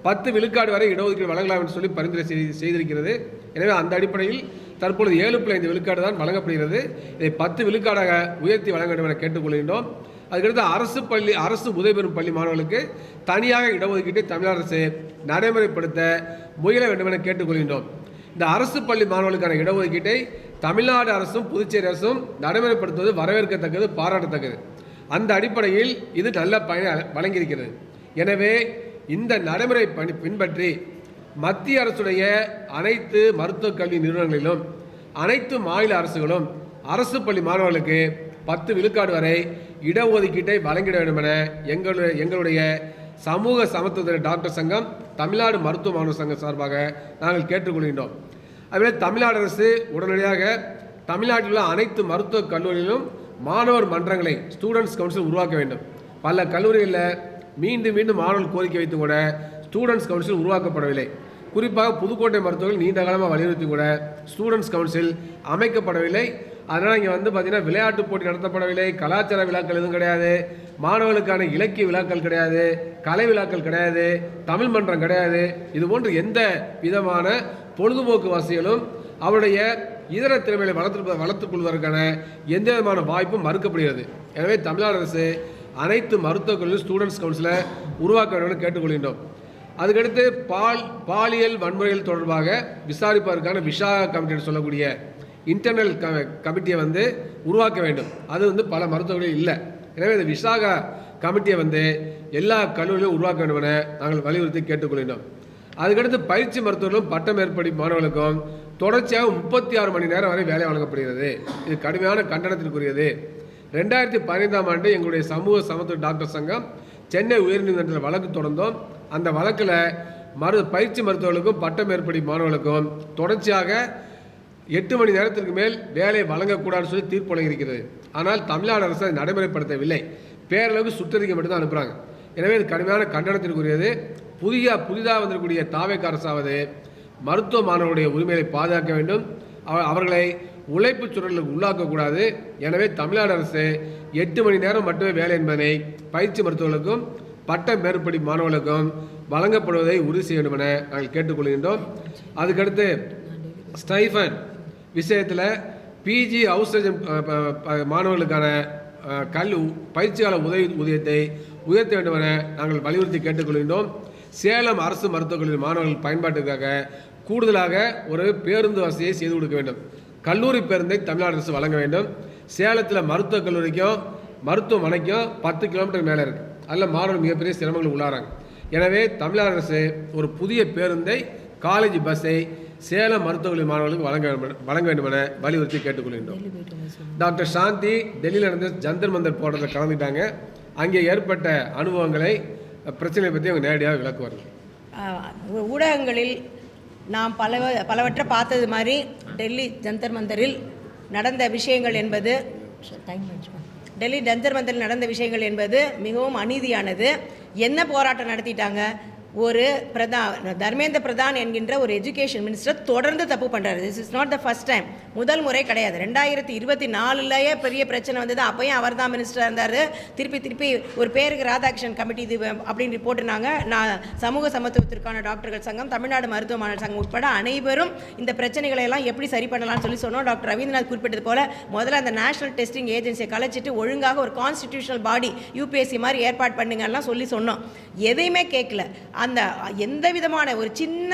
10 விழுக்காடு வரை இடஒதுக்கீடு வழங்கலாம் என்று சொல்லி பரிந்துரை செய்திருக்கிறது. எனவே அந்த அடிப்படையில் தற்பொழுது 7.5 விழுக்காடு தான் வழங்கப்படுகிறது. இதை 10 விழுக்காடாக உயர்த்தி வழங்க வேண்டும் என கேட்டுக்கொள்கின்றோம். அதுக்கடுத்து அரசு உதவி பெறும் பள்ளி மாணவர்களுக்கு தனியாக இடஒதுக்கீட்டை தமிழக அரசு நடைமுறைப்படுத்த முயல வேண்டும் என கேட்டுக்கொள்கின்றோம். இந்த அரசு பள்ளி மாணவர்களுக்கான இடஒதுக்கீட்டை தமிழ்நாடு அரசும் புதுச்சேரி அரசும் நடைமுறைப்படுத்துவது வரவேற்கத்தக்கது, பாராட்டத்தக்கது. அந்த அடிப்படையில் இது நல்ல பயனை வழங்கியிருக்கிறது. எனவே இந்த நடைமுறை பின்பற்றி மத்திய அரசுடைய அனைத்து மருத்துவக் கல்வி நிறுவனங்களிலும் அனைத்து மாநில அரசுகளும் அரசு பள்ளி மாணவர்களுக்கு 10 விழுக்காடு வரை இடஒதுக்கீட்டை வழங்கிட வேண்டும் என எங்களுடைய சமூக சமத்துவ டாக்டர் சங்கம், தமிழ்நாடு மருத்துவ மாணவர் சங்கம் சார்பாக நாங்கள் கேட்டுக்கொள்கின்றோம். அதுவே தமிழ்நாடு அரசு உடனடியாக தமிழ்நாட்டில் உள்ள அனைத்து மருத்துவக் கல்லூரிகளிலும் மாணவர் மன்றங்களை, ஸ்டூடெண்ட்ஸ் கவுன்சில் உருவாக்க வேண்டும். பல கல்லூரிகளில் மீண்டும் மாணவர்கள் கோரிக்கை வைத்து கூட ஸ்டூடெண்ட்ஸ் கவுன்சில் உருவாக்கப்படவில்லை. குறிப்பாக புதுக்கோட்டை மருத்துவர்கள் நீண்ட காலமாக வலியுறுத்தி கூட ஸ்டூடெண்ட்ஸ் கவுன்சில் அமைக்கப்படவில்லை. அதனால் இங்கே பார்த்தீங்கன்னா விளையாட்டு போட்டி நடத்தப்படவில்லை, கலாச்சார விழாக்கள் எதுவும் கிடையாது, மாணவர்களுக்கான இலக்கிய விழாக்கள் கிடையாது, கலை விழாக்கள் கிடையாது, தமிழ் மன்றம் கிடையாது. இது போன்று எந்த விதமான பொழுதுபோக்கு வசதிகளும் அவருடைய இதர திறமைகளை வளர்த்துக் கொள்வதற்கான எந்த விதமான வாய்ப்பும் மறுக்கப்படுகிறது. எனவே தமிழ்நாடு அரசு அனைத்து மருத்துவக் கல்லூரி ஸ்டூடெண்ட்ஸ் கவுன்சிலை உருவாக்க வேண்டும் என கேட்டுக்கொள்கின்றோம். அதுக்கடுத்து பாலியல் வன்முறைகள் தொடர்பாக விசாரிப்பதற்கான விசாகா கமிட்டி சொல்லக்கூடிய இன்டர்னல் கமிட்டியை உருவாக்க வேண்டும். அது பல மருத்துவர்களில் இல்லை. எனவே இந்த விசாகா கமிட்டியை எல்லா கல்லூரிகளும் உருவாக்க வேண்டும் என நாங்கள் வலியுறுத்தி கேட்டுக்கொள்கின்றோம். அதுக்கடுத்து பயிற்சி மருத்துவர்களும் பட்ட மேற்படி மாணவர்களுக்கும் தொடர்ச்சியாக 36 மணி நேரம் வரை வேலை வழங்கப்படுகிறது. இது கடுமையான கண்டனத்திற்குரியது. 2015ஆம் ஆண்டு எங்களுடைய சமூக சமத்துவ டாக்டர் சங்கம் சென்னை உயர்நீதிமன்றத்தில் வழக்கு தொடர்ந்தோம். அந்த வழக்கில் பயிற்சி மருத்துவர்களுக்கும் பட்ட மேற்படி மாணவர்களுக்கும் தொடர்ச்சியாக 8 மணி நேரத்திற்கு மேல் வேலை வழங்கக்கூடாதுன்னு சொல்லி தீர்ப்பு வழங்கியிருக்கிறது. ஆனால் தமிழ்நாடு அரசு அதை நடைமுறைப்படுத்தவில்லை. பேரளவுக்கு சுற்றறிக்கை மட்டும்தான் அனுப்புகிறாங்க. எனவே இது கடுமையான கண்டனத்திற்குரியது. புதிதாக வந்திருக்கக்கூடிய தாவேக அரசாவது மருத்துவ மாணவர்களுடைய உரிமைகளை பாதுகாக்க வேண்டும், அவர்களை உழைப்பு சுழலுக்கு உள்ளாக்கக்கூடாது. எனவே தமிழ்நாடு அரசு 8 மணி நேரம் மட்டுமே வேலை என்பதனை பயிற்சி மருத்துவர்களுக்கும் பட்ட மேற்படி மாணவர்களுக்கும் வழங்கப்படுவதை உறுதி செய்ய வேண்டும் என நாங்கள் கேட்டுக்கொள்கின்றோம். அதுக்கடுத்து ஸ்டைஃபன் விஷயத்தில் பிஜி ஹவுஸ் சர்ஜன் மாணவர்களுக்கான பயிற்சி கால ஊதியத்தை உயர்த்த வேண்டும் என நாங்கள் வலியுறுத்தி கேட்டுக்கொள்கின்றோம். சேலம் அரசு மருத்துவக் கல்லூரி மாணவர்கள் பயன்பாட்டுக்காக கூடுதலாக ஒரு பேருந்து வசதியை செய்து கொடுக்க வேண்டும். கல்லூரி பேருந்தை தமிழ்நாடு அரசு வழங்க வேண்டும். சேலத்தில் மருத்துவக் கல்லூரிக்கும் மருத்துவமனைக்கும் 10 கிலோமீட்டர் மேலே இருக்குது. அதில் மாணவர்கள் மிகப்பெரிய சிரமங்கள் உள்ளாராங்க. எனவே தமிழ்நாடு அரசு ஒரு புதிய பேருந்தை, காலேஜ் பஸ்ஸை சேலம் மருத்துவக் கல்லூரி மாணவர்களுக்கு வழங்க வேண்டும் என வலியுறுத்தி கேட்டுக்கொள்கின்றோம். டாக்டர் சாந்தி டெல்லியில் நடந்த ஜந்தர் மந்தர் போராட்டத்தில் கலந்துட்டாங்க. அங்கே ஏற்பட்ட அனுபவங்களை, பிரச்சனையை பற்றி அவங்க நேரடியாக விளக்குவார்கள். ஊடகங்களில் நாம் பலவற்றை பார்த்தது மாதிரி டெல்லி ஜந்தர் மந்தரில் நடந்த விஷயங்கள் என்பது டெல்லி ஜந்தர் மந்தரில் நடந்த விஷயங்கள் என்பது மிகவும் அநீதியானது. என்ன போராட்டம் நடத்திட்டாங்க? ஒரு தர்மேந்திர பிரதான் என்கின்ற ஒரு எஜுகேஷன் மினிஸ்டர் தொடர்ந்து தப்பு பண்ணுறாரு. This is not the first time, முதல் முறை கிடையாது. 2024 பெரிய பிரச்சனை வந்தது. அப்போயும் அவர் தான் மினிஸ்டராக இருந்தார். திருப்பி ஒரு பேருக்கு ராதாகிருஷ்ணன் கமிட்டி இது அப்படின்னு போட்டுருந்தாங்க. நான் சமூக சமத்துவத்திற்கான டாக்டர்கள் சங்கம், தமிழ்நாடு மருத்துவ மாணவர் சங்கம் உட்பட அனைவரும் இந்த பிரச்சனைகளை எல்லாம் எப்படி சரி பண்ணலாம்னு சொல்லி சொன்னோம். டாக்டர் ரவீந்திரநாத் குறிப்பிட்டது போல முதல்ல அந்த நேஷனல் டெஸ்டிங் ஏஜென்சியை கலைச்சிட்டு ஒழுங்காக ஒரு கான்ஸ்டிடியூஷனல் பாடி யூபிஎஸ்சி மாதிரி ஏற்பாடு பண்ணுங்கலாம் சொல்லி சொன்னோம். எதையுமே கேட்கல. அந்த எந்த விதமான ஒரு சின்ன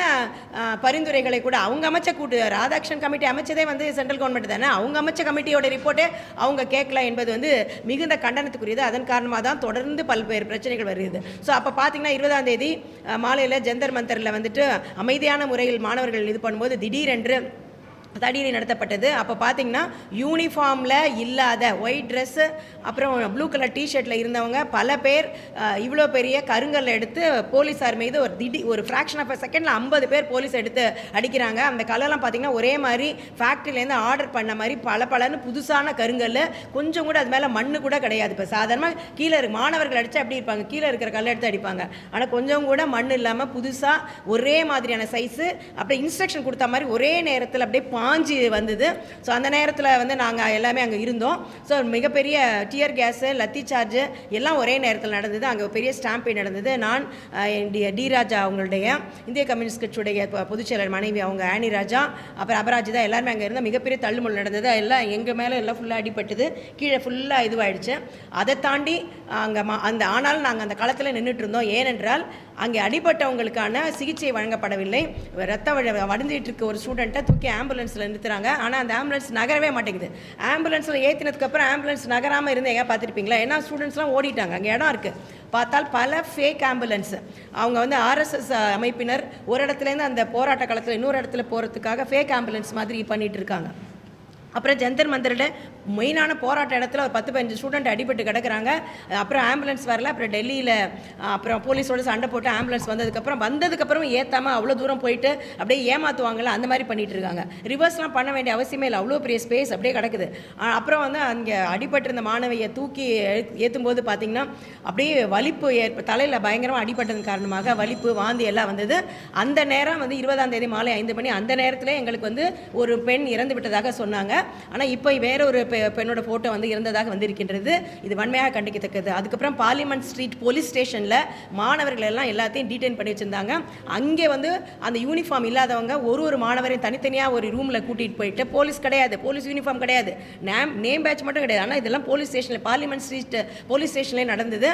பரிந்துரைகளை கூட அவங்க அமைச்ச ராதாகிருஷ்ணன் கமிட்டி அமைச்சதே வந்து சென்ட்ரல் கவர்மெண்ட் தானே. அவங்க அமைச்ச கமிட்டியோட ரிப்போர்ட்டே அவங்க கேட்கல என்பது வந்து மிகுந்த கண்டனத்துக்குரியது. அதன் காரணமாக தான் தொடர்ந்து பல்வேறு பிரச்சனைகள் வருகிறது. ஸோ அப்போ பார்த்தீங்கன்னா 20ஆம் தேதி மாலையில் ஜந்தர் மந்தரில் வந்துட்டு அமைதியான முறையில் மாணவர்கள் இது பண்ணும்போது திடீரென்று தடியடி நடத்தப்பட்டது. அப்போ பார்த்தீங்கன்னா யூனிஃபார்மில் இல்லாத ஒயிட் ட்ரெஸ்ஸு அப்புறம் ப்ளூ கலர் டிஷர்ட்டில் இருந்தவங்க பல பேர் இவ்வளோ பெரிய கருங்கல் எடுத்து போலீஸார் மீது ஒரு ஃப்ராக்ஷன் ஆஃப் அ செகண்டில் 50 பேர் போலீஸ் எடுத்து அடிக்கிறாங்க. அந்த கலர்லாம் பார்த்தீங்கன்னா ஒரே மாதிரி ஃபேக்ட்ரியிலேருந்து ஆர்டர் பண்ண மாதிரி பலன்னு புதுசான கருங்கல், கொஞ்சம் கூட அது மேலே மண்ணு கூட கிடையாது. இப்போ சாதாரணமாக கீழே மாணவர்கள் அடித்தா எப்படி இருப்பாங்க, கீழே இருக்கிற கல்லை எடுத்து அடிப்பாங்க. ஆனால் கொஞ்சம் கூட மண் இல்லாமல் புதுசாக ஒரே மாதிரியான சைஸு, அப்படியே இன்ஸ்ட்ரக்ஷன் கொடுத்த மாதிரி ஒரே நேரத்தில் அப்படியே பாஞ்சி வந்தது. ஸோ அந்த நேரத்தில் வந்து நாங்கள் எல்லாமே அங்கே இருந்தோம். ஸோ மிகப்பெரிய டியர் கேஸு, லத்தி சார்ஜு எல்லாம் ஒரே நேரத்தில் நடந்தது. அங்கே பெரிய ஸ்டாம்பேட் நடந்தது. நான் டி ராஜா அவங்களுடைய இந்திய கம்யூனிஸ்ட் கட்சியுடைய பொதுச்செயலர் மனைவி அவங்க ஆனி ராஜா, அப்புறம் அபராஜி தான் எல்லாருமே அங்கே இருந்தால் மிகப்பெரிய தள்ளுமுள் நடந்தது. எல்லாம் எங்கள் மேலே எல்லாம் ஃபுல்லாக அடிபட்டது, கீழே ஃபுல்லாக இதுவாகிடுச்சு. அதை தாண்டி அங்கே ஆனாலும் நாங்கள் அந்த களத்தில் நின்றுட்டு இருந்தோம். ஏனென்றால் அங்கே அடிபட்டவங்களுக்கான சிகிச்சை வழங்கப்படவில்லை. ரத்தம் வடிந்துட்டு இருக்க ஒரு ஸ்டூடெண்ட்டை தூக்கி ஆம்புலன்ஸில் நிறுத்துறாங்க. ஆனால் அந்த ஆம்புலன்ஸ் நகரவே மாட்டேங்குது. ஆம்புலன்ஸில் ஏற்றினதுக்கப்புறம் ஆம்புலன்ஸ் நகராமல் இருந்து எங்கே பார்த்துருப்பீங்களா? ஏன்னா ஸ்டூடெண்ட்ஸ்லாம் ஓடிட்டாங்க. அங்கே இடம் இருக்குது, பார்த்தால் பல ஃபேக் ஆம்புலன்ஸ். அவங்க வந்து ஆர்எஸ்எஸ் அமைப்பினர் ஒரு இடத்துலேருந்து அந்த போராட்ட காலத்தில் இன்னொரு இடத்துல போகிறதுக்காக ஃபேக் ஆம்புலன்ஸ் மாதிரி பண்ணிகிட்டு இருக்காங்க. அப்புறம் ஜந்தர் மந்தரில் மெயினான போராட்ட இடத்துல ஒரு 10-15 ஸ்டூடெண்ட் அடிபட்டு கிடக்குறாங்க. அப்புறம் ஆம்புலன்ஸ் வரல. அப்புறம் டெல்லியில் அப்புறம் போலீஸோடு சண்டை போட்டு ஆம்புலன்ஸ் வந்ததுக்கப்புறம் ஏற்றாமல் அவ்வளோ தூரம் போயிட்டு அப்படியே ஏமாற்றுவாங்கள்ல, அந்த மாதிரி பண்ணிகிட்டு இருக்காங்க. ரிவர்ஸ்லாம் பண்ண வேண்டிய அவசியமே இல்லை, அவ்வளோ பெரிய ஸ்பேஸ் அப்படியே கிடக்குது. அப்புறம் வந்து அங்கே அடிபட்டிருந்த மாணவியை தூக்கி ஏற்றும்போது பார்த்திங்கன்னா அப்படியே வலிப்பு தலையில் பயங்கரமாக அடிபட்டதன் காரணமாக வலிப்பு வாந்தி எல்லாம் வந்தது. அந்த நேரம் வந்து 20ஆம் தேதி மாலை 5 மணி, அந்த நேரத்தில் எங்களுக்கு வந்து ஒரு பெண் இறந்து விட்டதாக சொன்னாங்க. ஆனால் இப்போ வேற ஒரு பெண்ணோட ஃபோட்டோ வந்து இறந்ததாக வந்திருக்கின்றது. இது வன்மையாக கண்டிக்கத்தக்கது. அதுக்கப்புறம் பார்லிமெண்ட் ஸ்ட்ரீட் போலீஸ் ஸ்டேஷனில் மாணவர்கள் எல்லாம் எல்லாத்தையும் டீடைன் பண்ணி வச்சுருந்தாங்க. அங்கே வந்து அந்த யூனிஃபார்ம் இல்லாதவங்க ஒரு மாணவரையும் தனித்தனியாக ஒரு ரூமில் கூட்டிகிட்டு போயிட்டு, போலீஸ் கிடையாது, போலீஸ் யூனிஃபார்ம் கிடையாது, நேம் பேட்ச் மட்டும் கிடையாது. ஆனால் இதெல்லாம் போலீஸ் ஸ்டேஷனில், பார்லிமெண்ட் ஸ்ட்ரீட் போலீஸ் ஸ்டேஷன்லேயே நடந்தது.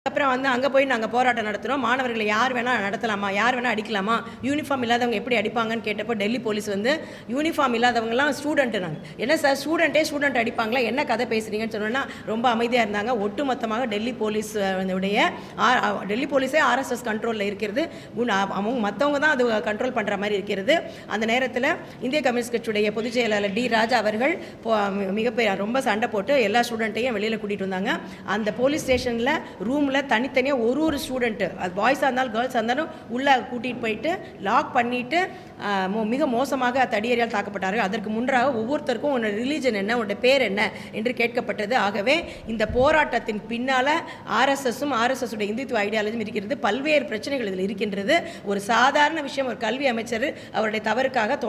அப்புறம் வந்து அங்கே போய் நாங்கள் போராட்டம் நடத்துகிறோம். மாணவர்களை யார் வேணால் நடத்தலாமா, யார் வேணால் அடிக்கலாமா, யூனிஃபார்ம் இல்லாதவங்க எப்படி அடிப்பாங்கன்னு கேட்டப்போ டெல்லி போலீஸ் வந்து யூனிஃபார்ம் இல்லாதவங்கலாம் ஸ்டூடெண்ட்டு. நாங்கள் என்ன சார் ஸ்டூடெண்ட் அடிப்பாங்களா, என்ன கதை பேசுகிறீங்கன்னு சொன்னோன்னா ரொம்ப அமைதியாக இருந்தாங்க. ஒட்டுமொத்தமாக டெல்லி போலீஸே ஆர்எஸ்எஸ் கண்ட்ரோலில் இருக்கிறது. அவங்க மற்றவங்க தான் அது கண்ட்ரோல் பண்ணுற மாதிரி இருக்கிறது. அந்த நேரத்தில் இந்திய கம்யூனிஸ்ட் கட்சியுடைய பொதுச் செயலாளர் டி ராஜா அவர்கள் மிகப்பெரிய ரொம்ப சண்டை போட்டு எல்லா ஸ்டூடெண்ட்டையும் வெளியில் கூட்டிகிட்டு வந்தாங்க. அந்த போலீஸ் ஸ்டேஷனில் ரூமில் தனித்தனியாக ஒரு ஸ்டூடெண்ட்டு, அது பாய்ஸாக இருந்தாலும் கேர்ள்ஸாக இருந்தாலும் உள்ளே கூட்டிகிட்டு போயிட்டு லாக் பண்ணிவிட்டு மிக மோசமாக தடியறியால் தாக்கப்பட்டார்கள். அதற்கு முன்பாக ஒவ்வொருத்தருக்கும் உன்னோட ரிலீஜன் என்ன, உன்னோட பேர் என்ன என்று கேட்கப்பட்டது. ஆகவே இந்த போராட்டத்தின் பின்னால் ஆர்எஸ்எஸ் உடைய இந்துத்துவ ஐடியாலஜியும் இருக்கிறது. பல்வேறு பிரச்சனைகள் இதில் இருக்கின்றது. ஒரு சாதாரண விஷயம், ஒரு கல்வி அமைச்சர் அவருடைய தவறுக்காக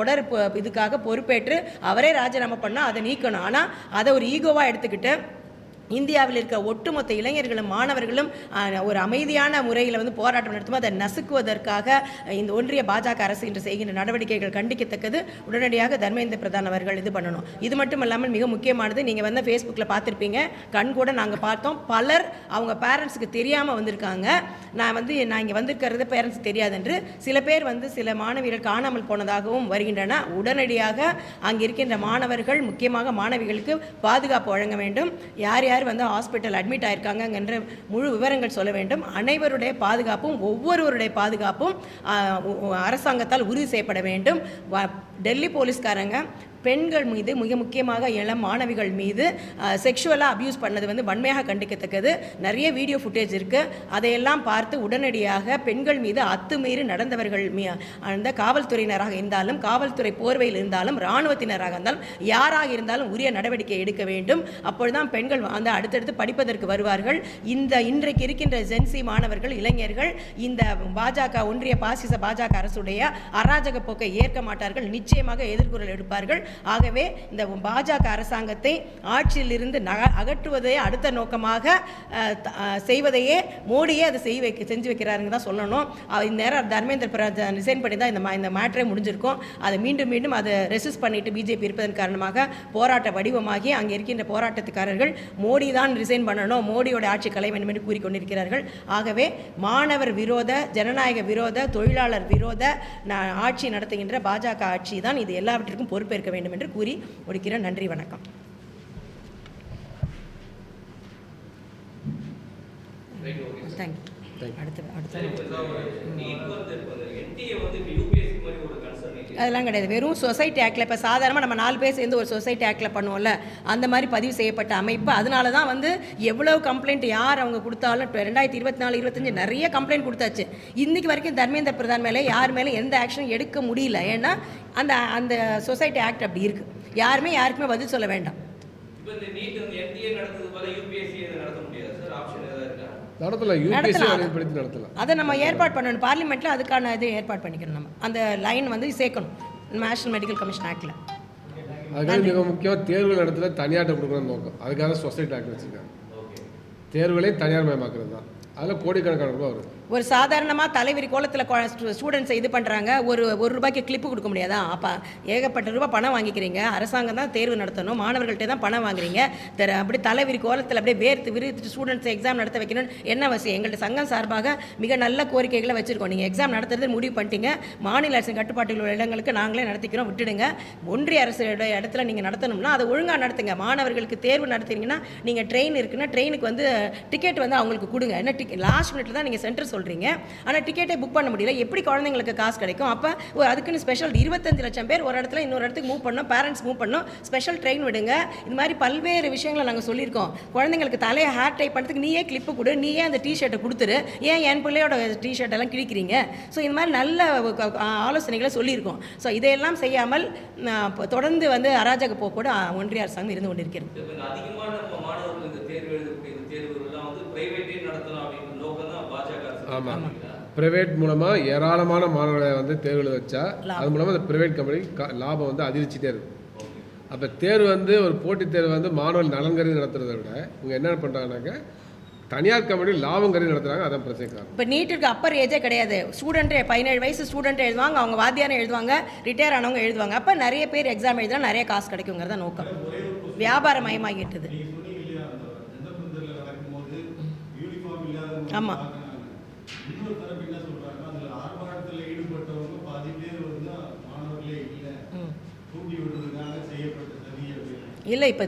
இதுக்காக பொறுப்பேற்று அவரே ராஜினாமா பண்ணால் அதை நீக்கணும். ஆனால் அதை ஒரு ஈகோவாக எடுத்துக்கிட்டு இந்தியாவில் இருக்க ஒட்டுமொத்த இளைஞர்களும் மாணவர்களும் ஒரு அமைதியான முறையில் வந்து போராட்டம் நடத்தும் அதை நசுக்குவதற்காக இந்த ஒன்றிய பாஜக அரசு இன்று செய்கின்ற நடவடிக்கைகள் கண்டிக்கத்தக்கது. உடனடியாக தர்மேந்திர பிரதான் அவர்கள் இது பண்ணணும். இது மட்டும் இல்லாமல் மிக முக்கியமானது, நீங்கள் வந்து ஃபேஸ்புக்கில் பார்த்துருப்பீங்க, கண் கூட நாங்கள் பார்த்தோம், பலர் அவங்க பேரண்ட்ஸுக்கு தெரியாமல் வந்திருக்காங்க. நான் இங்கே வந்திருக்கிறது பேரண்ட்ஸுக்கு தெரியாது என்று சில பேர் வந்து சில மாணவியர்கள் காணாமல் போனதாகவும் வருகின்றன. உடனடியாக அங்கே இருக்கின்ற மாணவர்கள், முக்கியமாக மாணவிகளுக்கு பாதுகாப்பு வழங்க வேண்டும். யார் வந்து ஹாஸ்பிட்டல் அட்மிட் ஆயிருக்காங்கன்ற முழு விவரங்கள் சொல்ல வேண்டும். அனைவருடைய பாதுகாப்பும் ஒவ்வொருவருடைய பாதுகாப்பும் அரசாங்கத்தால் உறுதி செய்யப்பட வேண்டும். டெல்லி போலீஸ்காரங்க பெண்கள் மீது மிக முக்கியமாக இளம் மாணவிகள் மீது செக்ஷுவலாக அப்யூஸ் பண்ணது வந்து வன்மையாக கண்டிக்கத்தக்கது. நிறைய வீடியோ ஃபுட்டேஜ் இருக்குது. அதையெல்லாம் பார்த்து உடனடியாக பெண்கள் மீது அத்துமீறி நடந்தவர்கள் அந்த காவல்துறையினராக இருந்தாலும், காவல்துறை போர்வையில் இருந்தாலும், இராணுவத்தினராக இருந்தாலும், யாராக இருந்தாலும் உரிய நடவடிக்கை எடுக்க வேண்டும். அப்பொழுதுதான் பெண்கள் அந்த அடுத்தடுத்து படிப்பதற்கு வருவார்கள். இன்றைக்கு இருக்கின்ற ஜென்சி மாணவர்கள், இளைஞர்கள் இந்த பாஜக ஒன்றிய பாசிச பாஜக அரசுடைய அராஜக போக்கை ஏற்க மாட்டார்கள். நிச்சயமாக எதிர்குரல் எடுப்பார்கள். ஆகவே இந்த பாஜக அரசாங்கத்தை ஆட்சியிலிருந்து அகற்றுவதே அடுத்த நோக்கமாக செய்வதையே மோடியே அதை செஞ்சு வைக்கிறாருங்க தான் சொல்லணும். இந்நேரம் தர்மேந்திர பிரதான் ரிசைன் பண்ணி தான் இந்த மேட்டரே முடிஞ்சிருக்கும். அதை மீண்டும் மீண்டும் அதை ரெசிஸ்ட் பண்ணிட்டு பிஜேபி இருப்பதன் காரணமாக போராட்ட வடிவமாகி அங்கே இருக்கின்ற போராட்டத்துக்காரர்கள் மோடி தான் ரிசைன் பண்ணணும், மோடியோட ஆட்சி கலை வேண்டும் என்று கூறிக்கொண்டிருக்கிறார்கள். ஆகவே மாணவர் விரோத, ஜனநாயக விரோத, தொழிலாளர் விரோத ஆட்சி நடத்துகின்ற பாஜக ஆட்சி தான் இது எல்லாவற்றிற்கும் பொறுப்பேற்க வேண்டும் என்று கூறி முடிக்கிறேன். நன்றி, வணக்கம். அதெல்லாம் கிடையாது. வெறும் சொசைட்டி ஆக்டில் இப்போ சாதாரணமாக நம்ம 4 பேர் சேர்ந்து ஒரு சொசைட்டி ஆக்டில் பண்ணுவோம்ல, அந்த மாதிரி பதிவு செய்யப்பட்ட அமைப்பு. அதனால தான் வந்து எவ்வளோ கம்ப்ளைண்ட் யார் அவங்க கொடுத்தாலும் 2024-25 நிறைய கம்ப்ளைண்ட் கொடுத்தாச்சு. இன்றைக்கி வரைக்கும் தர்மேந்திர பிரதான் மேலே யார் மேலே எந்த ஆக்ஷனும் எடுக்க முடியல. ஏன்னா அந்த சொசைட்டி ஆக்ட் அப்படி இருக்குது. யாருக்குமே பதில் சொல்ல வேண்டாம். அதை நம்ம ஏற்பாடு பண்ணணும். பார்லிமெண்ட்டில் அதுக்கான இது ஏற்பாடு பண்ணிக்கணும். நம்ம அந்த லைன் வந்து சேர்க்கணும் நேஷனல் மெடிக்கல் கமிஷன் ஆக்டில். அதுக்காக மிக முக்கியமாக தேர்வுகள் இடத்துல தனியார்ட்ட கொடுக்கணும்னு நோக்கம். அதுக்காக சொசைட்டி ஆக்ட் வச்சுருக்காங்க. தேர்வுகளை தனியார் மயமாக்குறது தான். அதில் கோடிக்கணக்கான ரூபா வரும். ஒரு சாதாரணமாக தலைவிரி கோலத்தில் ஸ்டூடெண்ட்ஸை இது பண்ணுறாங்க. ஒரு ரூபாய்க்கு கிளிப்பு கொடுக்க முடியாதா? அப்போ ஏகப்பட்ட ரூபா பணம் வாங்கிக்கிறீங்க. அரசாங்கம் தான் தேர்வு நடத்தணும், மாணவர்கள்ட்ட தான் பணம் வாங்குறீங்க. அப்படி தலைவிரி கோலத்தில் அப்படியே விரித்துட்டு ஸ்டூடெண்ட்ஸை எக்ஸாம் நடத்த வைக்கணும்னு என்ன அவசியம்? எங்கள்கிட்ட சங்கம் சார்பாக மிக நல்ல கோரிக்கைகளை வச்சுருக்கோம். நீங்கள் எக்ஸாம் நடத்துறது முடிவு பண்ணிட்டீங்க. மாநில அரசின் கட்டுப்பாட்டில் உள்ள இடங்களுக்கு நாங்களே நடத்திக்கிறோம், விட்டுடுங்க. ஒன்றிய அரசு இடத்துல நீங்கள் நடத்தணும்னா அதை ஒழுங்காக நடத்துங்க. மாணவர்களுக்கு தேர்வு நடத்துறீங்கன்னா நீங்கள் ட்ரெயின் இருக்குன்னா ட்ரெயினுக்கு வந்து டிக்கெட் வந்து அவங்களுக்கு கொடுங்க. என்ன லாஸ்ட் மினிட்ல தான் நீங்கள் சென்டர் சொல்கிறீங்க, ஆனால் டிக்கெட்டே புக் பண்ண முடியல. எப்படி குழந்தைங்களுக்கு காசு கிடைக்கும்? அப்போ அதுக்குன்னு ஸ்பெஷல் 25 லட்சம் பேர் ஒரு இடத்துல இன்னொரு இடத்துக்கு மூவ் பண்ணோம், பேரண்ட்ஸ் மூவ் பண்ணோம், ஸ்பெஷல் ட்ரெயின் விடுங்க. இது மாதிரி பல்வேறு விஷயங்களை நாங்கள் சொல்லியிருக்கோம். குழந்தைங்களுக்கு தலையை ஹேர் டைப் பண்ணுறதுக்கு நீயே கிளிப்பு கொடு, நீயே அந்த டிஷர்ட்டை கொடுத்துரு, ஏன் என் பிள்ளையோட டிஷர்ட் எல்லாம் கிழிக்கிறீங்க? ஸோ இந்த மாதிரி நல்ல ஆலோசனைகளை சொல்லியிருக்கோம். ஸோ இதையெல்லாம் செய்யாமல் தொடர்ந்து வந்து அராஜக போக்கோடு ஒன்றிய அரசாங்கம் இருந்து கொண்டிருக்கிறது. ஆமாம், பிரைவேட் மூலமாக ஏராளமான மாணவர்களை வந்து தேர்வில் வச்சா அது மூலமாக அந்த பிரைவேட் கம்பெனி லாபம் வந்து அதிகரிச்சுட்டே இருக்கும். அப்போ தேர்வு வந்து ஒரு போட்டித் தேர்வு வந்து மாணவர்கள் நலன் கருதி நடத்துறதை விட இவங்க என்ன பண்ணுறாங்கன்னாக்க தனியார் கம்பெனி லாபம் கருதி நடத்துகிறாங்க. அதான் பிரச்சனை. இப்போ நீட்டுக்கு அப்பர் ஏஜே கிடையாது. ஸ்டூடெண்ட்டு 17 வயசு ஸ்டூடெண்ட் எழுதுவாங்க, அவங்க வாத்தியாரம் எழுதுவாங்க, ரிட்டையர் ஆனவங்க எழுதுவாங்க. அப்போ நிறைய பேர் எக்ஸாம் எழுதுனா நிறைய காசு கிடைக்குங்கிறத நோக்கம். வியாபாரமயமாகிட்டது. ஆமாம், இல்லை இப்போ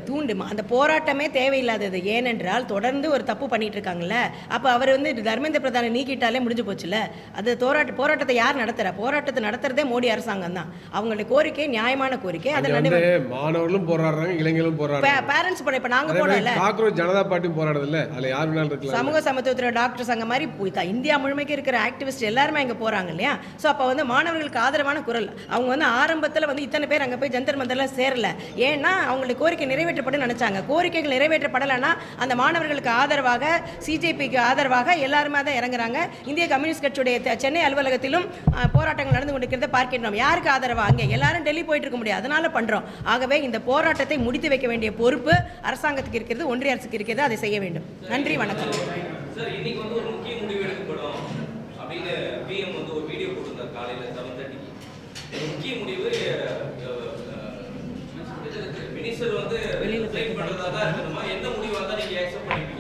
அந்த போராட்டமே தேவையில்லாதது. ஏனென்றால் தொடர்ந்து ஒரு தப்பு பண்ணிட்டு இருக்காங்கல்ல. அப்போ அவர் வந்து தர்மேந்திர பிரதானை நீக்கிட்டாலே முடிஞ்சு போச்சுல்ல. அது போராட்டத்தை யார் நடத்துறா? போராட்டத்தை நடத்துறதே மோடி அரசாங்கம் தான். அவங்களுடைய கோரிக்கை நியாயமான கோரிக்கை. அதில் மாணவர்களும் போராடுறாங்க, இளைஞர்களும் போராடுறாங்க, பேரண்ட்ஸ் போட. இப்போ நாங்கள் போடல, ஜனதா பார்ட்டியும் போராடுறது இல்லை. அதில் யார் வேணாலும் இருக்கலாம். சமூக சமத்துவத்துறை டாக்டர் சங்கம் மாதிரி இந்தியா முழுமைக்கு இருக்கிற ஆக்டிவிஸ்ட் எல்லாருமே அங்கே போகிறாங்க இல்லையா? ஸோ அப்போ வந்து மாணவர்களுக்கு ஆதரவான குரல். அவங்க வந்து ஆரம்பத்தில் வந்து இத்தனை பேர் அங்கே போய் ஜந்தர் மந்தரில் சேரல. ஏன்னா அவங்களுடைய கோரிக்கை நிறைவேற்றப்படும் நினைச்சாங்க. கோரிக்கைகள் நிறைவேற்றப்படலைன்னா அந்த மாணவர்களுக்கு ஆதரவாக, சிஜேபிக்கு ஆதரவாக எல்லாருமே தான் இறங்குறாங்க. இந்திய கம்யூனிஸ்ட் கட்சியுடைய சென்னை அலுவலகத்திலும் போராட்டங்கள் நடந்து கொண்டிருக்கிறத பார்க்கின்றோம். யாருக்கு ஆதரவா? அங்கே எல்லாரும் டெல்லி போயிட்டு இருக்க முடியாது, அதனால பண்றோம். ஆகவே இந்த போராட்டத்தை முடித்து வைக்க வேண்டிய பொறுப்பு அரசாங்கத்துக்கு இருக்கிறது, ஒன்றிய அரசுக்கு இருக்கிறது. அதை செய்ய வேண்டும். நன்றி, வணக்கம்.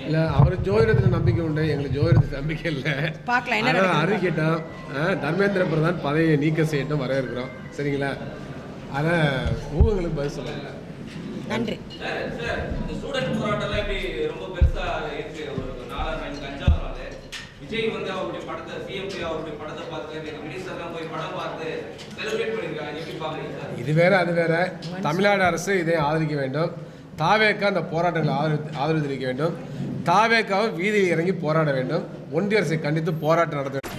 இல்லை, அவர் ஜோதிடத்தில் நம்பிக்கை உண்டு, எங்களுக்கு ஜோதிடத்தில் நம்பிக்கை இல்லை. பார்க்கலாம். அறிவிக்கட்டும், தர்மேந்திர பிரதான் பதவியை நீக்க செய்யட்டும், வரவேற்கிறோம். சரிங்களா? அதை ஊகங்களுக்கு பதில் சொல்லல. நன்றி. விஜய் வந்து அவருடைய படத்தை சிஎம் அவருடைய படத்தை பார்த்து மினிஸ்டர்லாம் போய் படம் பார்த்து செலிப்ரேட் பண்ணியிருக்காங்க. எப்படி பார்க்குறீங்க சார்? இது வேற அது வேற. தமிழ்நாடு அரசு இதை ஆதரிக்க வேண்டும். தாவேக்கா அந்த போராட்டங்களை ஆதரவு தெரிவிக்க வேண்டும். தாவேக்காவும் வீதியில் இறங்கி போராட வேண்டும். ஒன்றிய அரசை கண்டித்து போராட்டம் நடத்த வேண்டும்.